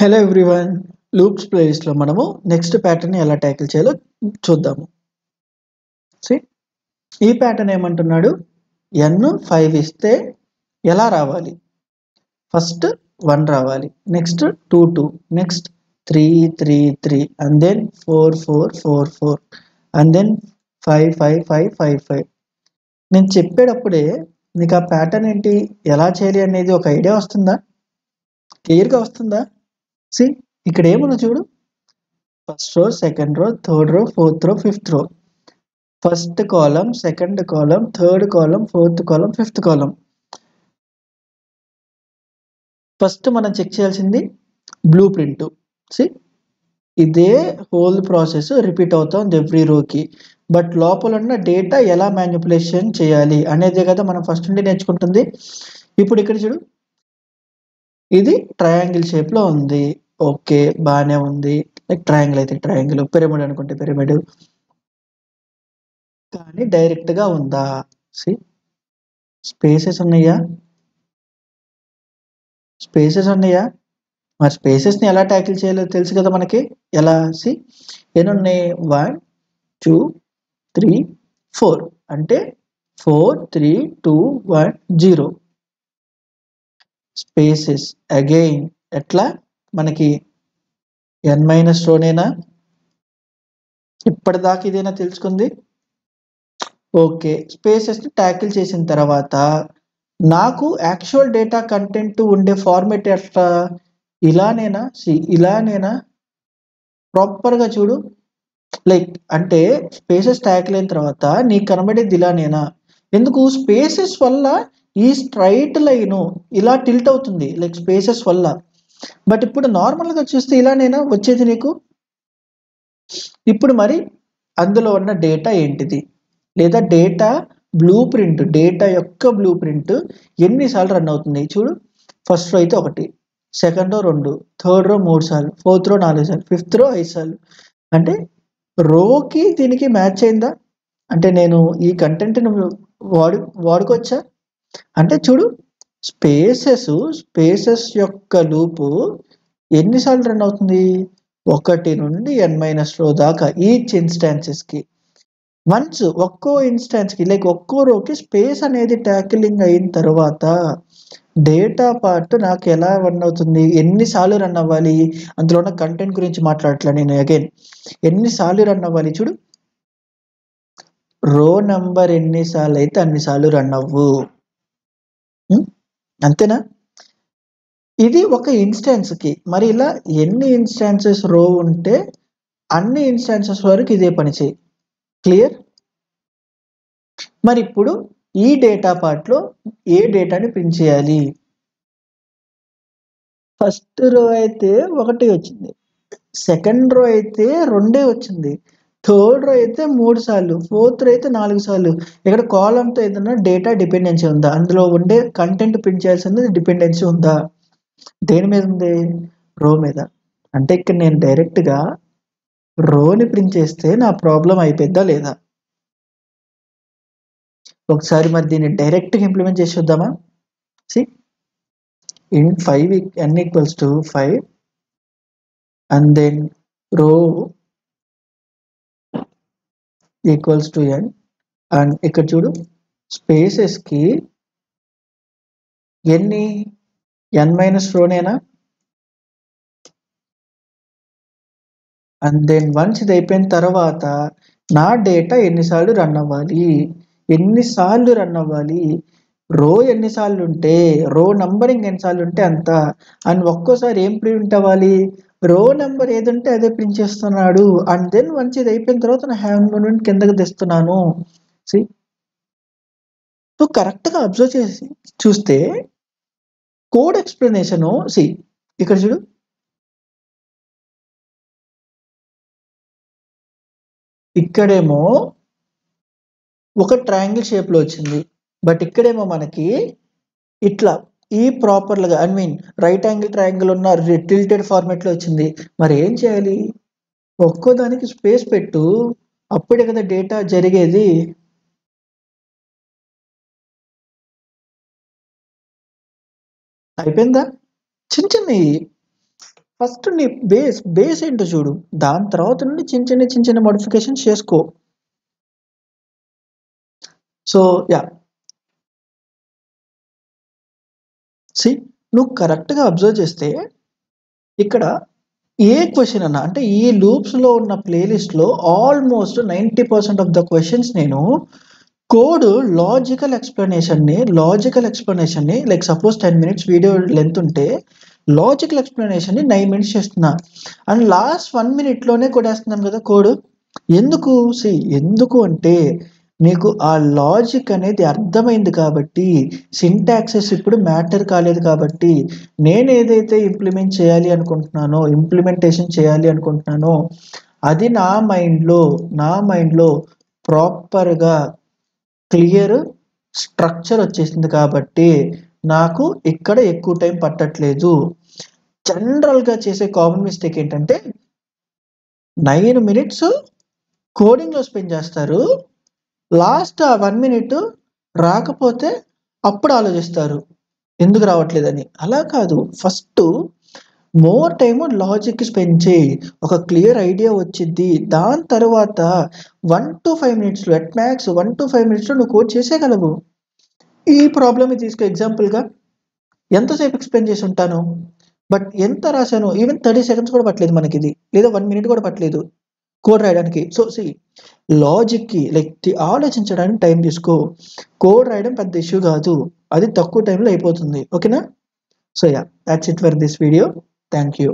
Hello everyone, loops ప్లేలిస్ట్లో మనము next pattern ఎలా ట్యాకిల్ చేయాలో చూద్దాము. See, ఈ ప్యాటర్న్ ఏమంటున్నాడు, n 5 ఇస్తే ఎలా రావాలి? ఫస్ట్ 1 రావాలి, next 2 2, next 3 3 3, and then 4 4 4 4, and then 5 5 5 5 5. నేను చెప్పేటప్పుడే నీకు ఆ ప్యాటర్న్ ఏంటి, ఎలా చేయాలి అనేది ఒక ఐడియా వస్తుందా? క్లియర్గా వస్తుందా? సి ఇక్కడ ఏముంది చూడు, first row, second row, third row, fourth row, fifth row, first column, second column, third column, fourth column, fifth column. First మనం చెక్ చేయాల్సింది బ్లూ ప్రింట్. సి ఇదే హోల్ ప్రాసెస్ రిపీట్ అవుతుంది ఎవ్రీ రోకి, బట్ లోపల ఉన్న డేటా ఎలా మ్యానిపులేషన్ చేయాలి అనేదే కదా మనం ఫస్ట్ నుండి నేర్చుకుంటుంది. ఇప్పుడు ఇక్కడ చూడు, ఇది ట్రయాంగిల్ షేప్లో ఉంది, ఓకే బాగానే ఉంది. లైక్ ట్రయాంగిల్ అయితే ట్రయాంగిల్, పిరమిడ్ అనుకుంటే పిరమిడ్, కానీ డైరెక్ట్గా ఉందా? సి స్పేసెస్ ఉన్నాయా? స్పేసెస్ ఉన్నాయా? మరి స్పేసెస్ని ఎలా ట్యాకిల్ చేయాలో తెలుసు కదా మనకి. ఎలా? సి ఎన్ని ఉన్నాయి? 1 2 3 4, అంటే 4 3 2 1 0. స్పేసెస్ అగైన్ ఎట్లా మనకి n - రోనేనా? ఇప్పటిదాకా ఇదేనా తెలుసుకుంది? ఓకే, స్పేసెస్ని ట్యాకిల్ చేసిన తర్వాత నాకు యాక్చువల్ డేటా కంటెంట్ ఉండే ఫార్మేట్ ఎట్లా? ఇలానేనా? ఇలానేనా? ప్రాపర్గా చూడు, లైక్ అంటే స్పేసెస్ ట్యాకిల్ అయిన తర్వాత నీకు కనబడేది ఇలానేనా? ఎందుకు? స్పేసెస్ వల్ల ఈ స్ట్రైట్ లైన్ ఇలా టిల్ట్ అవుతుంది, లైక్ స్పేసెస్ వల్ల. బట్ ఇప్పుడు నార్మల్గా చూస్తే ఇలానేనా వచ్చేది నీకు? ఇప్పుడు మరి అందులో ఉన్న డేటా ఏంటిది, లేదా డేటా బ్లూ ప్రింట్, డేటా యొక్క బ్లూ ప్రింట్ ఎన్నిసార్లు రన్ అవుతుంది చూడు. ఫస్ట్ రో అయితే 1, సెకండ్ రో 2, థర్డ్ రో 3 సార్లు, ఫోర్త్ రో 4 సార్లు, ఫిఫ్త్ రో 5 సార్లు. అంటే రోకి దీనికి మ్యాచ్ అయిందా? అంటే నేను ఈ కంటెంట్ని వాడుకోవచ్చా? అంటే చూడు, స్పేసెస్ యొక్క లూపు ఎన్నిసార్లు రన్ అవుతుంది? 1 నుండి n - రో దాకా ఈచ్ ఇన్స్టాన్సెస్కి. వన్స్ ఒక్కో ఇన్స్టాన్స్కి, లైక్ ఒక్కో రోకి స్పేస్ అనేది ట్యాకిలింగ్ అయిన తర్వాత డేటా పార్ట్ నాకు ఎలా రన్ అవుతుంది, ఎన్నిసార్లు రన్ అవ్వాలి, అందులో ఉన్న కంటెంట్ గురించి మాట్లాడట్లా నేను. అగైన్ ఎన్నిసార్లు రన్ అవ్వాలి చూడు, రో నంబర్ ఎన్నిసార్లు అయితే అన్నిసార్లు రన్ అవ్వు. అంతేనా? ఇది ఒక ఇన్స్టాన్స్కి. మరి ఇలా ఎన్ని ఇన్స్టాన్సెస్ రో ఉంటే అన్ని ఇన్స్టాన్సెస్ వరకు ఇదే పని చేయి. క్లియర్? మరి ఇప్పుడు ఈ డేటా పార్ట్లో ఏ డేటాని ప్రింట్ చేయాలి? ఫస్ట్ రో అయితే 1 వచ్చింది, సెకండ్ రో అయితే 2 వచ్చింది, థర్డ్ రో అయితే 3 సార్లు, ఫోర్త్ రో అయితే 4 సార్లు. ఇక్కడ కాలంతో ఏదైనా డేటా డిపెండెన్సీ ఉందా? అందులో ఉండే కంటెంట్ ప్రింట్ చేయాల్సింది డిపెండెన్సీ ఉందా? దేని మీద ఉంది? రో మీద. అంటే ఇక్కడ నేను డైరెక్ట్గా రోని ప్రింట్ చేస్తే నా ప్రాబ్లం అయిపోద్దా లేదా? ఒకసారి మరి దీన్ని డైరెక్ట్గా ఇంప్లిమెంట్ చేసి చూద్దామా? C int 5 n = 5, and then row equals to n, and ఇక్కడ చూడు స్పేసెస్కి ఎన్ని n - రోనేనా? అండ్ దెన్ వన్స్ ఇది అయిపోయిన తర్వాత నా డేటా ఎన్నిసార్లు రన్ అవ్వాలి, రో ఎన్నిసార్లు ఉంటే, రో నంబరింగ్ ఎన్నిసార్లు ఉంటే అంత. అండ్ ఒక్కోసారి ఏం ప్రింట్ అవ్వాలి, రో నెంబర్ ఏదంటే అదే ప్రింట్ చేస్తున్నాడు. అండ్ దెన్ వన్స్ ఇది అయిపోయిన తర్వాత నా హ్యాండ్ మూమెంట్ కిందకి తెస్తున్నాను. సి నువ్వు కరెక్ట్గా అబ్జర్వ్ చేసి చూస్తే కోడ్ ఎక్స్ప్లెనేషను, సి ఇక్కడ చూడు, ఇక్కడేమో ఒక ట్రయాంగిల్ షేప్లో వచ్చింది, బట్ ఇక్కడేమో మనకి ఇట్లా ఈ ప్రాపర్గా I mean right angle triangle ఉన్న టిల్టెడ్ ఫార్మేట్లో వచ్చింది. మరి ఏం చేయాలి? ఒక్కో దానికి స్పేస్ పెట్టు, అప్పుడే కదా డేటా జరిగేది. అయిపోయిందా? చిన్న చిన్నవి ఫస్ట్ నీ బేస్ ఏంటో చూడు, దాని తర్వాత నుండి చిన్న చిన్న మోడిఫికేషన్స్ చేసుకో. సో నువ్వు కరెక్ట్గా అబ్జర్వ్ చేస్తే ఇక్కడ ఏ క్వశ్చన్ అన్నా, అంటే ఈ లూప్స్లో ఉన్న ప్లేలిస్ట్లో ఆల్మోస్ట్ 90% ఆఫ్ ద క్వశ్చన్స్ నేను కోడ్ లాజికల్ ఎక్స్ప్లెనేషన్ని like suppose 10 minutes video length ఉంటే లాజికల్ ఎక్స్ప్లెనేషన్ని 9 minutes చేస్తున్నా, అండ్ లాస్ట్ 1 minute కొట్టేస్తున్నాను కదా కోడ్. ఎందుకు అంటే నీకు ఆ లాజిక్ అనేది అర్థమైంది కాబట్టి, సింటాక్సెస్ ఇప్పుడు మ్యాటర్ కాలేదు కాబట్టి, నేను ఏదైతే ఇంప్లిమెంటేషన్ చేయాలి అనుకుంటున్నానో అది నా మైండ్లో ప్రాపర్గా క్లియర్ స్ట్రక్చర్ వచ్చేసింది కాబట్టి నాకు ఇక్కడ ఎక్కువ టైం పట్టట్లేదు. జనరల్గా చేసే కామన్ మిస్టేక్ ఏంటంటే 9 minutes కోడింగ్లో స్పెండ్ చేస్తారు, లాస్ట్ 1 minute రాకపోతే అప్పుడు ఆలోచిస్తారు ఎందుకు రావట్లేదని. అలా కాదు, first more time logic spend చేయి, ఒక క్లియర్ ఐడియా వచ్చింది. దాని తర్వాత 1 to 5 minutes at max 1 to 5 minutes నువ్వు కోడ్ చేసేయగలవు. ఈ ప్రాబ్లమ్ని తీసుకో ఎగ్జాంపుల్గా. ఎంతసేపు ఎక్స్ప్లెయిన్ చేసి ఉంటాను, బట్ ఎంత రాశాను, ఈవెన్ 30 seconds కూడా పట్టలేదు మనకి ఇది, లేదా 1 minute కూడా పట్టలేదు కోడ్ రాయడానికి. సో లాజిక్కి లైక్ ఆలోచించడానికి టైం తీసుకో. కోడ్ రాయడం పెద్ద ఇష్యూ కాదు, అది తక్కువ టైంలో అయిపోతుంది. ఓకేనా? So that's it for this video. Thank you.